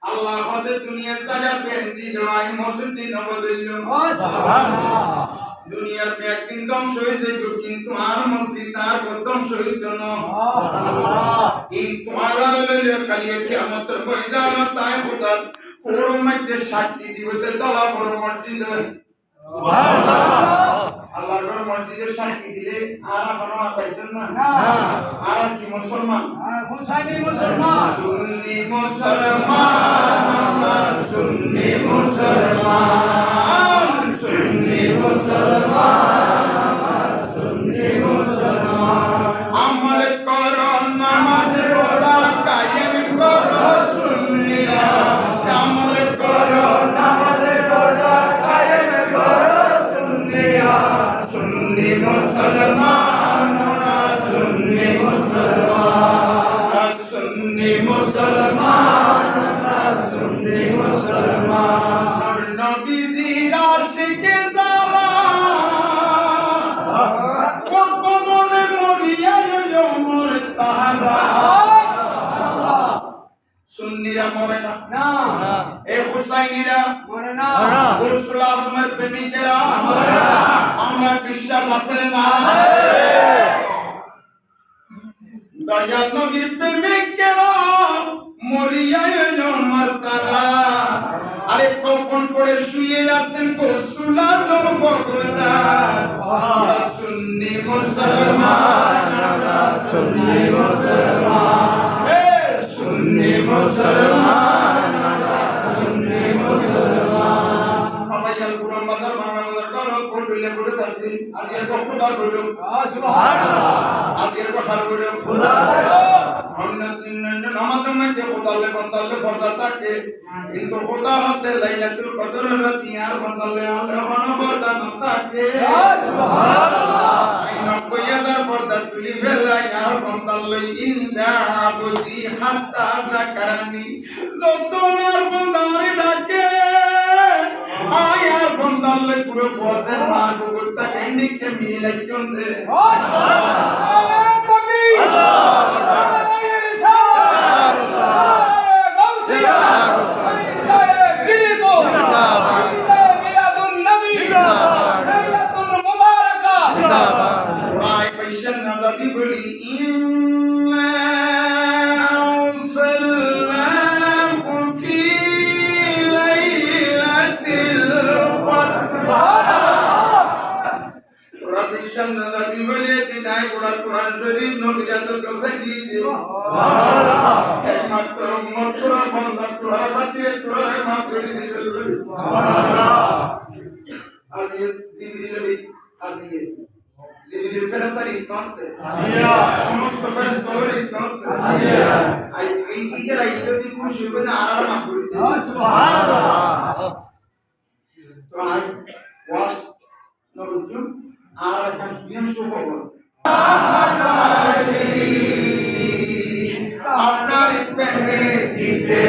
আল্লাহ আমাদের দুনিয়ার জায়গা বেন্দি নয় মসজিদ নবদইল দুনিয়ার একদিন ধ্বংস হয়ে যাবে কিন্তু আর মসজিদ আর ধ্বংস হইত না কিন্তু আর খালি কিয়ামতের ময়দানে তাই খোদার কোরআন মধ্যে সাক্ষী দিবতে দলা বড় মসজিদ আল্লাহর মসজিদের সাক্ষী দিলে আর কোনো পাইতেন না আর কি মুসলমান হুসাইনি মুসলমান সুন্নি মুসলমান সুন্নি মুসলমান সুন্নি মুসলমান সুন্নি মুসলমান আমল করো নামাজ রোজা কায়েম করো সুন্নিয়া আমল করো নামাজ রোজা কায়েম করো সুন্নিয়া সুন্নি মুসলমান সুন্নি মুসলমান সুন্নি মুসলমান সুন্নি মুসলমান নবীজির আশিকে যারা কোনে মরিয়া ওমর তাহারা সুন্নিরা মরে না এ হুসাইনিরা মরে না রাসূল আজমের প্রেমিকেরা মরে না আমরা বিশ্বাস আছে না দয়াল নবীর প্রেমিকেরা মরিয়া ওমর তারা আরে কফন পড়ে শুয়ে আছেন রাসূল আজম বগদাদ সুন্নি মুসলমান সুন্নি মুসলমান সুন্নি মুসলমান সুন্নি মুসলমান আমাদের পুরান বাজার বাংলার গরম পড়লে পড়ে আছে আজের খোদা বলো সুবহানাল্লাহ আজের কথা বলো খোদা অন্যদিন নামাজের মধ্যে খোদালে বন্দালে পর্দা থাকে কিন্তু খোদা হতে লাইলাতুল কদরের রাতে আর বন্দালে আল্লাহর পর্দা না থাকে সুবহানাল্লাহ 90000 পর্দা তুলি বেলায় আর বন্দালে ইন্দা আবদি হাত্তা যাকারানি যতনার বন্দারে ডাকে আয়ার বন্দালে পুরো পর্দার মার্গ করতে এন্ডিকে মিনি লাগছে সুবহানাল্লাহ তাকবীর আপনার প্রেমে দিতে